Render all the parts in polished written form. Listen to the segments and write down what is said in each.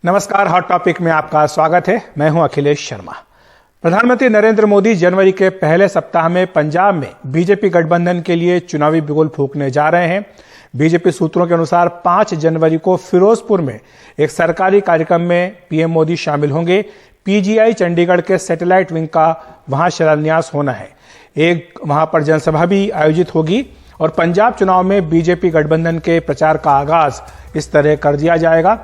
नमस्कार, hot topic में आपका स्वागत है। मैं हूं अखिलेश शर्मा। प्रधानमंत्री नरेंद्र मोदी जनवरी के पहले सप्ताह में पंजाब में बीजेपी गठबंधन के लिए चुनावी बिगुल फूंकने जा रहे हैं। बीजेपी सूत्रों के अनुसार 5 जनवरी को फिरोजपुर में एक सरकारी कार्यक्रम में पीएम मोदी शामिल होंगे। पीजीआई चंडीगढ़ के सैटेलाइट विंग का वहां शिलान्यास होना है। एक वहां पर जनसभा भी आयोजित होगी और पंजाब चुनाव में बीजेपी गठबंधन के प्रचार का आगाज इस तरह कर दिया जाएगा।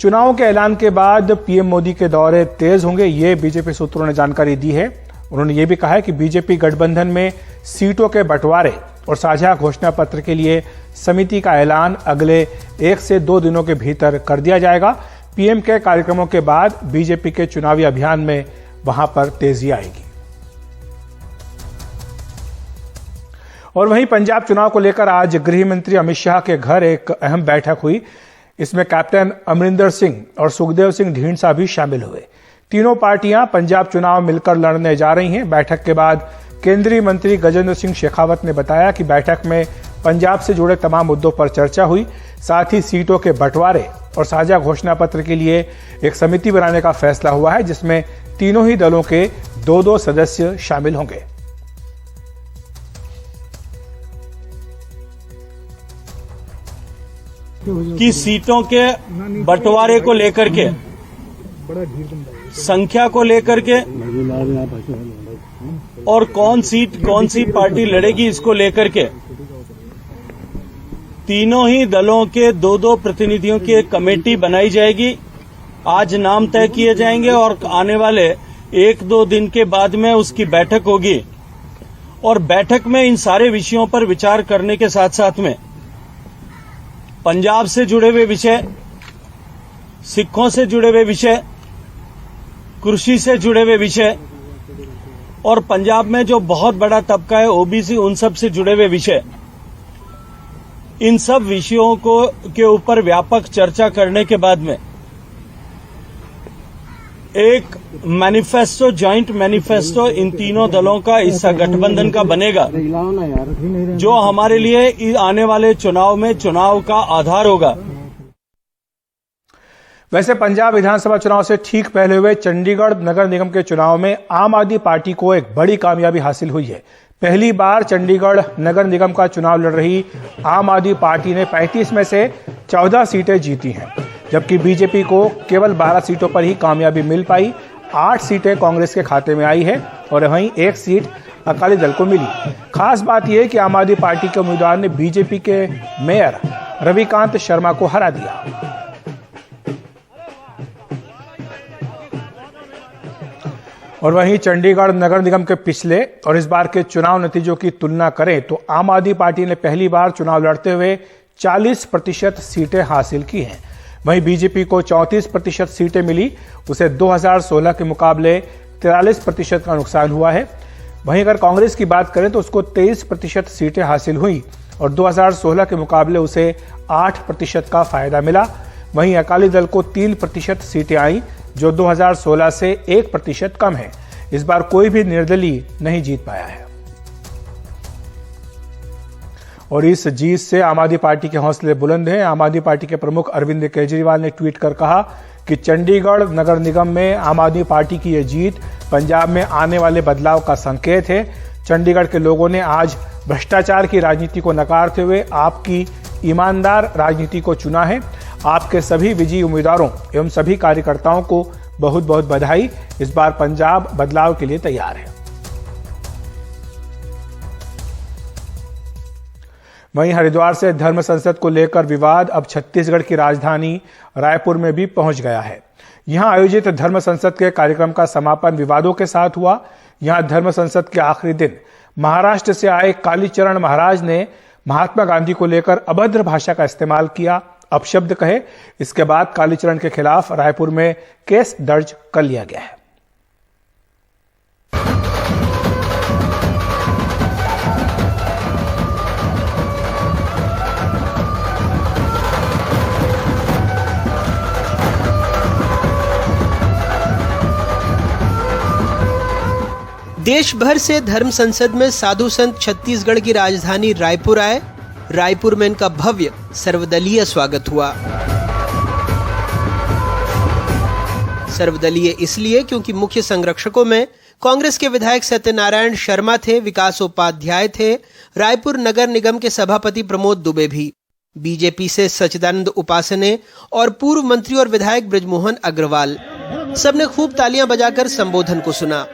चुनाव के ऐलान के बाद पीएम मोदी के दौरे तेज होंगे, ये बीजेपी सूत्रों ने जानकारी दी है। उन्होंने ये भी कहा है कि बीजेपी गठबंधन में सीटों के बंटवारे और साझा घोषणा पत्र के लिए समिति का ऐलान अगले 1 से 2 दिनों के भीतर कर दिया जाएगा। पीएम के कार्यक्रमों के बाद बीजेपी के चुनावी अभियान में वहां पर तेजी आएगी। और वहीं पंजाब चुनाव को लेकर आज गृह मंत्री अमित शाह के घर एक अहम बैठक हुई। इसमें कैप्टन अमरिंदर सिंह और सुखदेव सिंह ढींढसा भी शामिल हुए। तीनों पार्टियां पंजाब चुनाव मिलकर लड़ने जा रही हैं। बैठक के बाद केंद्रीय मंत्री गजेंद्र सिंह शेखावत ने बताया कि बैठक में पंजाब से जुड़े तमाम मुद्दों पर चर्चा हुई। साथ ही सीटों के बंटवारे और साझा घोषणा पत्र के लिए एक समिति बनाने का फैसला हुआ है, जिसमें तीनों ही दलों के 2-2 सदस्य शामिल होंगे। कि सीटों के बंटवारे को लेकर के, संख्या को लेकर के और कौन सी पार्टी लड़ेगी, इसको लेकर के तीनों ही दलों के 2-2 प्रतिनिधियों की एक कमेटी बनाई जाएगी। आज नाम तय किए जाएंगे और आने वाले 1-2 दिन के बाद में उसकी बैठक होगी और बैठक में इन सारे विषयों पर विचार करने के साथ साथ में पंजाब से जुड़े हुए विषय, सिखों से जुड़े हुए विषय, कृषि से जुड़े हुए विषय और पंजाब में जो बहुत बड़ा तबका है ओबीसी, उन सब से जुड़े हुए विषय, इन सब विषयों के ऊपर व्यापक चर्चा करने के बाद में एक मैनिफेस्टो, जॉइंट मैनिफेस्टो इन तीनों दलों का, इस गठबंधन का बनेगा, जो हमारे लिए आने वाले चुनाव में चुनाव का आधार होगा। वैसे पंजाब विधानसभा चुनाव से ठीक पहले हुए चंडीगढ़ नगर निगम के चुनाव में आम आदमी पार्टी को एक बड़ी कामयाबी हासिल हुई है। पहली बार चंडीगढ़ नगर निगम का चुनाव लड़ रही आम आदमी पार्टी ने 35 में से 14 सीटें जीती हैं, जबकि बीजेपी को केवल 12 सीटों पर ही कामयाबी मिल पाई। 8 सीटें कांग्रेस के खाते में आई है और वहीं 1 सीट अकाली दल को मिली। खास बात यह है कि आम आदमी पार्टी के उम्मीदवार ने बीजेपी के मेयर रविकांत शर्मा को हरा दिया। और वहीं चंडीगढ़ नगर निगम के पिछले और इस बार के चुनाव नतीजों की तुलना करें तो आम आदमी पार्टी ने पहली बार चुनाव लड़ते हुए 40% सीटें हासिल की हैं। वहीं बीजेपी को 34% सीटें मिली, उसे 2016 के मुकाबले 43% का नुकसान हुआ है। वहीं अगर कांग्रेस की बात करें तो उसको 23% सीटें हासिल हुई और 2016 के मुकाबले उसे 8% का फायदा मिला। वहीं अकाली दल को 3% सीटें आई, जो 2016 से 1% कम है। इस बार कोई भी निर्दलीय नहीं जीत पाया है और इस जीत से आम आदमी पार्टी के हौसले बुलंद हैं। आम आदमी पार्टी के प्रमुख अरविंद केजरीवाल ने ट्वीट कर कहा कि चंडीगढ़ नगर निगम में आम आदमी पार्टी की यह जीत पंजाब में आने वाले बदलाव का संकेत है। चंडीगढ़ के लोगों ने आज भ्रष्टाचार की राजनीति को नकारते हुए आपकी ईमानदार राजनीति को चुना है। आपके सभी विजयी उम्मीदवारों एवं सभी कार्यकर्ताओं को बहुत बहुत बधाई। इस बार पंजाब बदलाव के लिए तैयार है। वहीं हरिद्वार से धर्म संसद को लेकर विवाद अब छत्तीसगढ़ की राजधानी रायपुर में भी पहुंच गया है। यहां आयोजित धर्म संसद के कार्यक्रम का समापन विवादों के साथ हुआ। यहां धर्म संसद के आखिरी दिन महाराष्ट्र से आए कालीचरण महाराज ने महात्मा गांधी को लेकर अभद्र भाषा का इस्तेमाल किया, अपशब्द कहे। इसके बाद कालीचरण के खिलाफ रायपुर में केस दर्ज कर लिया गया है। देश भर से धर्म संसद में साधु संत छत्तीसगढ़ की राजधानी रायपुर आए। रायपुर में इनका भव्य सर्वदलीय स्वागत हुआ। सर्वदलीय इसलिए क्योंकि मुख्य संरक्षकों में कांग्रेस के विधायक सत्यनारायण शर्मा थे, विकास उपाध्याय थे, रायपुर नगर निगम के सभापति प्रमोद दुबे भी, बीजेपी से सच्चिदानंद उपासने और पूर्व मंत्री और विधायक ब्रजमोहन अग्रवाल। सबने खूब तालियां बजाकर संबोधन को सुना।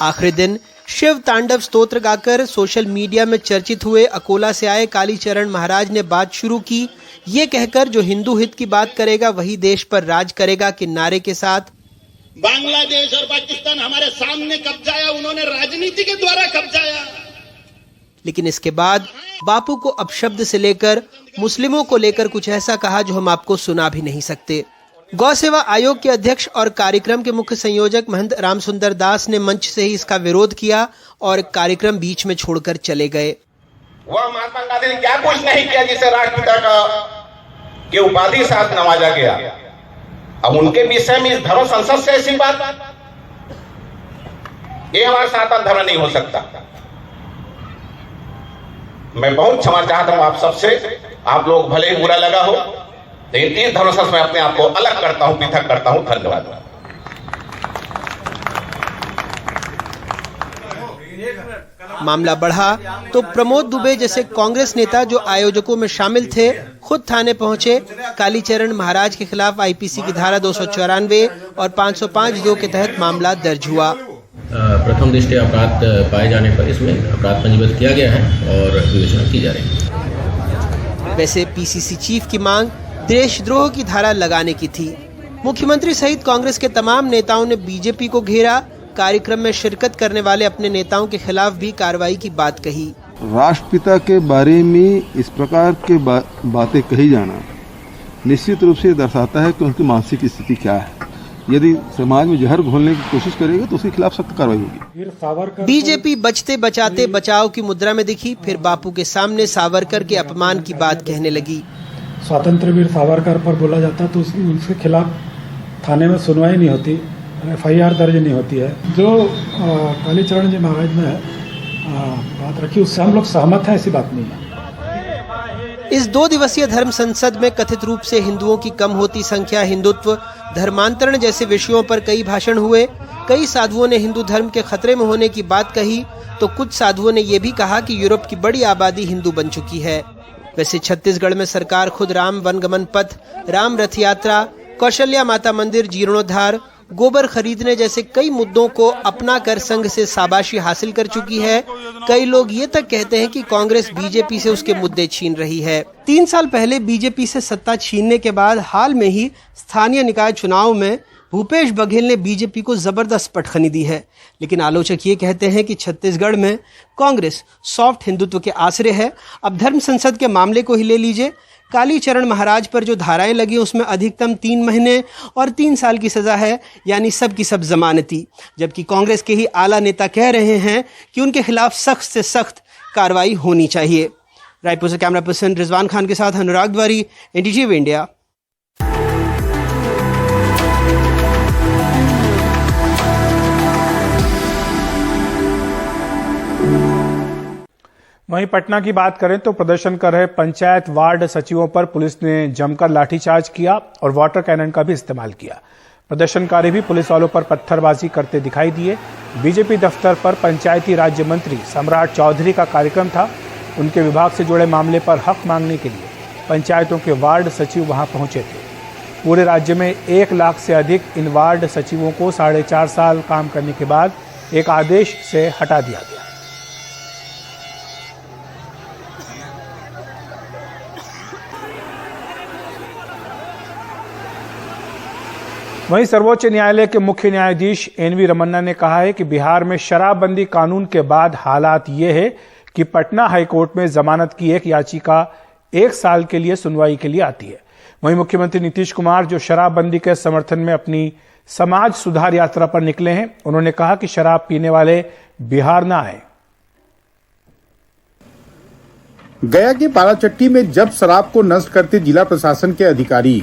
आखिरी दिन शिव तांडव स्तोत्र गाकर सोशल मीडिया में चर्चित हुए अकोला से आए कालीचरण महाराज ने बात शुरू की, ये कहकर जो हिंदू हित की बात करेगा वही देश पर राज करेगा के नारे के साथ। बांग्लादेश और पाकिस्तान हमारे सामने कब्जाया, उन्होंने राजनीति के द्वारा कब्जाया। लेकिन इसके बाद बापू को अपशब्द से लेकर मुस्लिमों को लेकर कुछ ऐसा कहा जो हम आपको सुना भी नहीं सकते। गौ सेवा आयोग के अध्यक्ष और कार्यक्रम के मुख्य संयोजक महंत रामसुंदर दास ने मंच से ही इसका विरोध किया और कार्यक्रम बीच में छोड़कर चले गए। वह महात्मा गांधी ने क्या कुछ नहीं किया जिसे राष्ट्रपिता के उपाधि साथ नवाजा गया। अब उनके विषय में इस धर्म संसद से ऐसी बात, ये हमारा सनातन धर्म नहीं हो सकता। मैं बहुत क्षमा चाहता हूं आप सबसे, आप लोग भले ही बुरा लगा हो, लेकिन इस धर्म संसद में अपने आप को अलग करता हूं, पृथक करता हूं। धन्यवाद। मामला बढ़ा तो प्रमोद दुबे जैसे कांग्रेस नेता जो आयोजकों में शामिल थे खुद थाने पहुंचे। कालीचरण महाराज के खिलाफ आईपीसी की धारा 294 और 505(2) के तहत मामला दर्ज हुआ। प्रथम दृष्टया अपराध पाए जाने पर इसमें अपराध पंजीबद्ध किया गया है और विवेचना की जा रही है। वैसे पीसीसी चीफ की मांग देशद्रोह की धारा लगाने की थी। मुख्यमंत्री सहित कांग्रेस के तमाम नेताओं ने बीजेपी को घेरा। कार्यक्रम में शिरकत करने वाले अपने नेताओं के खिलाफ भी कार्रवाई की बात कही। राष्ट्रपिता के बारे में इस प्रकार के बातें कही जाना निश्चित रूप से दर्शाता है कि उनकी मानसिक स्थिति क्या है। यदि समाज में जहर घोलने की कोशिश करेगा तो उसके खिलाफ सख्त कार्रवाई होगी। बीजेपी बचते बचाते बचाव की मुद्रा में दिखी, फिर बापू के सामने सावरकर के अपमान की बात कहने लगी। स्वतंत्र वीर सावरकर पर बोला जाता तो उसके खिलाफ थाने में सुनवाई नहीं होती, FIR दर्ज नहीं होती है। जो कालीचरण जी महाराज ने बात रखी उससे हम लोग सहमत हैं, ऐसी बात नहीं है। इस 2 दिवसीय धर्म संसद में कथित रूप से हिंदुओं की कम होती संख्या, हिंदुत्व, धर्मांतरण जैसे विषयों पर कई भाषण हुए। कई साधुओं ने हिंदू धर्म के खतरे में होने की बात कही तो कुछ साधुओं ने यह भी कहा कि यूरोप की बड़ी आबादी हिंदू बन चुकी है। वैसे छत्तीसगढ़ में सरकार खुद राम वनगमन पथ, राम रथ यात्रा, कौशल्या माता मंदिर जीर्णोद्धार, गोबर खरीदने जैसे कई मुद्दों को अपना कर संघ से शाबाशी हासिल कर चुकी है। कई लोग ये तक कहते हैं कि कांग्रेस बीजेपी से उसके मुद्दे छीन रही है। 3 साल पहले बीजेपी से सत्ता छीनने के बाद हाल में ही स्थानीय निकाय चुनाव में भूपेश बघेल ने बीजेपी को जबरदस्त पटखनी दी है। लेकिन आलोचक ये कहते हैं कि छत्तीसगढ़ में कांग्रेस सॉफ्ट हिंदुत्व के आसरे है। अब धर्म संसद के मामले को ही ले लीजिए। कालीचरण महाराज पर जो धाराएं लगी उसमें अधिकतम 3 महीने और 3 साल की सजा है, यानी सब की सब जमानती। जबकि कांग्रेस के ही आला नेता कह रहे हैं कि उनके खिलाफ सख्त से सख्त कार्रवाई होनी चाहिए। रायपुर से कैमरा पर्सन रिजवान खान के साथ अनुराग द्वारी, NDTV इंडिया। वहीं पटना की बात करें तो प्रदर्शन कर रहे पंचायत वार्ड सचिवों पर पुलिस ने जमकर लाठीचार्ज किया और वाटर कैनन का भी इस्तेमाल किया। प्रदर्शनकारी भी पुलिस वालों पर पत्थरबाजी करते दिखाई दिए। बीजेपी दफ्तर पर पंचायती राज्य मंत्री सम्राट चौधरी का कार्यक्रम था। उनके विभाग से जुड़े मामले पर हक मांगने के लिए पंचायतों के वार्ड सचिव वहां पहुंचे थे। पूरे राज्य में 1 लाख से अधिक इन वार्ड सचिवों को 4.5 साल काम करने के बाद एक आदेश से हटा दिया गया। वहीं सर्वोच्च न्यायालय के मुख्य न्यायाधीश NV रमन्ना ने कहा है कि बिहार में शराबबंदी कानून के बाद हालात ये है कि पटना हाईकोर्ट में जमानत की एक याचिका 1 साल के लिए सुनवाई के लिए आती है। वहीं मुख्यमंत्री नीतीश कुमार जो शराबबंदी के समर्थन में अपनी समाज सुधार यात्रा पर निकले हैं, उन्होंने कहा कि शराब पीने वाले बिहार न आए। गया के बाराचट्टी में जब शराब को नष्ट करते जिला प्रशासन के अधिकारी,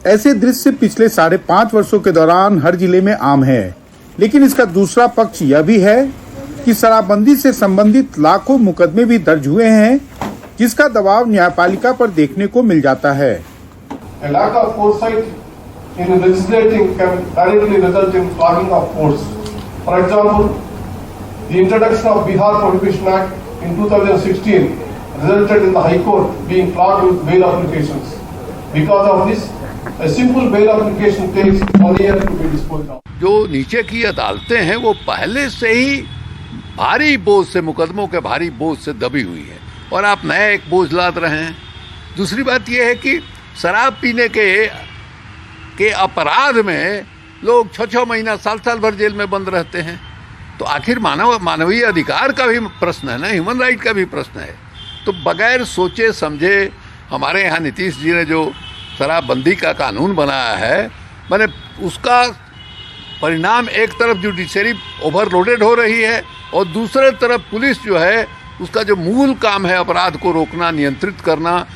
ऐसे दृश्य पिछले 5.5 वर्षों के दौरान हर जिले में आम है। लेकिन इसका दूसरा पक्ष यह भी है कि शराबबंदी से संबंधित लाखों मुकदमे भी दर्ज हुए हैं, जिसका दबाव न्यायपालिका पर देखने को मिल जाता है। A lack of foresight in legislating can directly result in clogging of courts. For example, the introduction of Bihar Prohibition Act in 2016 resulted in the High Court being clogged with bail applications. Because of this, a simple bail application takes 1 year to be disposed of. जो नीचे की अदालतें हैं वो पहले से ही भारी बोझ से, मुकदमों के भारी बोझ से दबी हुई है और आप नया एक बोझ लाद रहे हैं। दूसरी बात यह है कि शराब पीने के अपराध में लोग 6-6 महीना, साल भर जेल में बंद रहते हैं। तो आखिर मानवीय अधिकार का भी प्रश्न है ना, ह्यूमन राइट का भी प्रश्न है। तो बगैर सोचे समझे हमारे यहाँ नीतीश जी ने जो शराबबंदी का कानून बनाया है, मैंने उसका परिणाम एक तरफ जुडिशरी ओवरलोडेड हो रही है और दूसरे तरफ पुलिस जो है उसका जो मूल काम है अपराध को रोकना, नियंत्रित करना,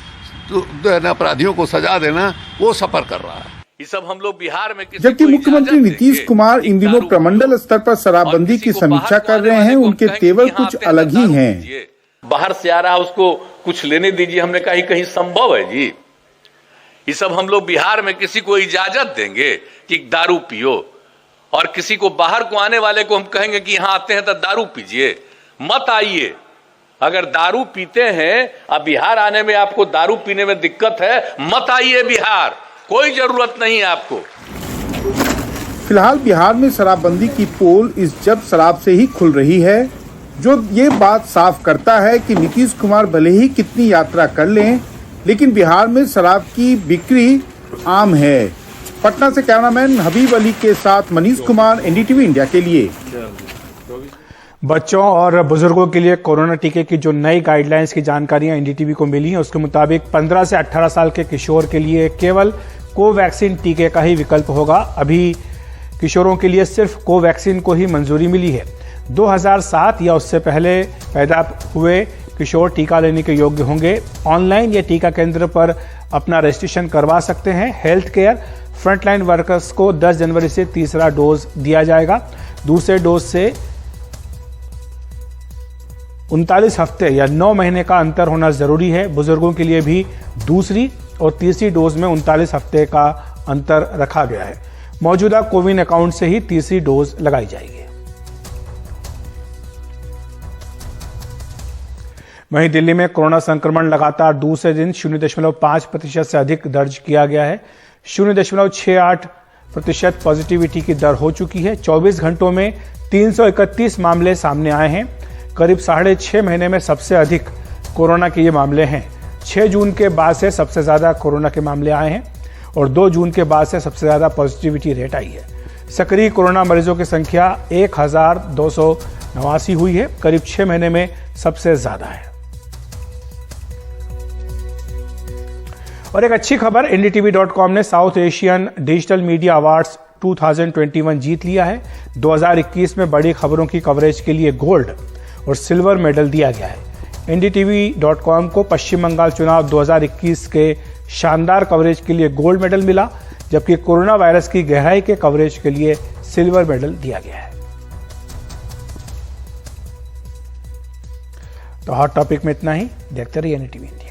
तो अपराधियों को सजा देना, वो सफर कर रहा है। ये सब हम लोग बिहार में जबकि मुख्यमंत्री नीतीश कुमार इन दिनों प्रमंडल स्तर पर शराबबंदी की समीक्षा कर रहे हैं, उनके तेवर कुछ अलग ही हैं। बाहर से आ रहा है उसको कुछ लेने दीजिए, हमने कहा कहीं संभव है जी? ये सब हम लोग बिहार में किसी को इजाजत देंगे कि दारू पियो, और किसी को बाहर को आने वाले को हम कहेंगे कि यहाँ आते हैं तो दारू पीजिए? मत आइए। अगर दारू पीते हैं, अब बिहार आने में आपको दारू पीने में दिक्कत है, मत आइए बिहार, कोई जरूरत नहीं है आपको। फिलहाल बिहार में शराबबंदी की पोल इस जब शराब से ही खुल रही है, जो ये बात साफ करता है कि नीतीश कुमार भले ही कितनी यात्रा कर लें, लेकिन बिहार में शराब की बिक्री आम है। पटना से कैमरामैन हबीब अली के साथ मनीष कुमार, एनडीटीवी इंडिया के लिए। बच्चों और बुजुर्गों के लिए कोरोना टीके की जो नई गाइडलाइंस की जानकारियां एनडीटीवी को मिली हैं, उसके मुताबिक 15 से 18 साल के किशोर के लिए केवल कोवैक्सीन टीके का ही विकल्प होगा। अभी किशोरों के लिए सिर्फ कोवैक्सीन को ही मंजूरी मिली है। 2007 या उससे पहले पैदा हुए किशोर टीका लेने के योग्य होंगे। ऑनलाइन या टीका केंद्र पर अपना रजिस्ट्रेशन करवा सकते हैं। हेल्थ केयर फ्रंटलाइन वर्कर्स को 10 जनवरी से तीसरा डोज दिया जाएगा। दूसरे डोज से 39 हफ्ते या 9 महीने का अंतर होना जरूरी है। बुजुर्गों के लिए भी दूसरी और तीसरी डोज में 39 हफ्ते का अंतर रखा गया है। मौजूदा कोविन अकाउंट से ही तीसरी डोज लगाई जाएगी। वहीं दिल्ली में कोरोना संक्रमण लगातार दूसरे दिन 0.5% से अधिक दर्ज किया गया है। 0.68% पॉजिटिविटी की दर हो चुकी है। 24 घंटों में 331 मामले सामने आए हैं। करीब 6.5 महीने में सबसे अधिक कोरोना के ये मामले हैं। 6 जून के बाद से सबसे ज्यादा कोरोना के मामले आए हैं और 2 जून के बाद से सबसे ज्यादा पॉजिटिविटी रेट आई है। सक्रिय कोरोना मरीजों की संख्या 1289 हुई है, करीब 6 महीने में सबसे ज्यादा है। और एक अच्छी खबर, NDTV.com ने south Asian digital media awards 2021 जीत लिया है। 2021 में बड़ी खबरों की कवरेज के लिए गोल्ड और सिल्वर मेडल दिया गया है। NDTV.com को पश्चिम बंगाल चुनाव 2021 के शानदार कवरेज के लिए गोल्ड मेडल मिला, जबकि कोरोना वायरस की गहराई के कवरेज के लिए सिल्वर मेडल दिया गया है। तो हॉट टॉपिक में इतना ही। देखते रहिए NDTV।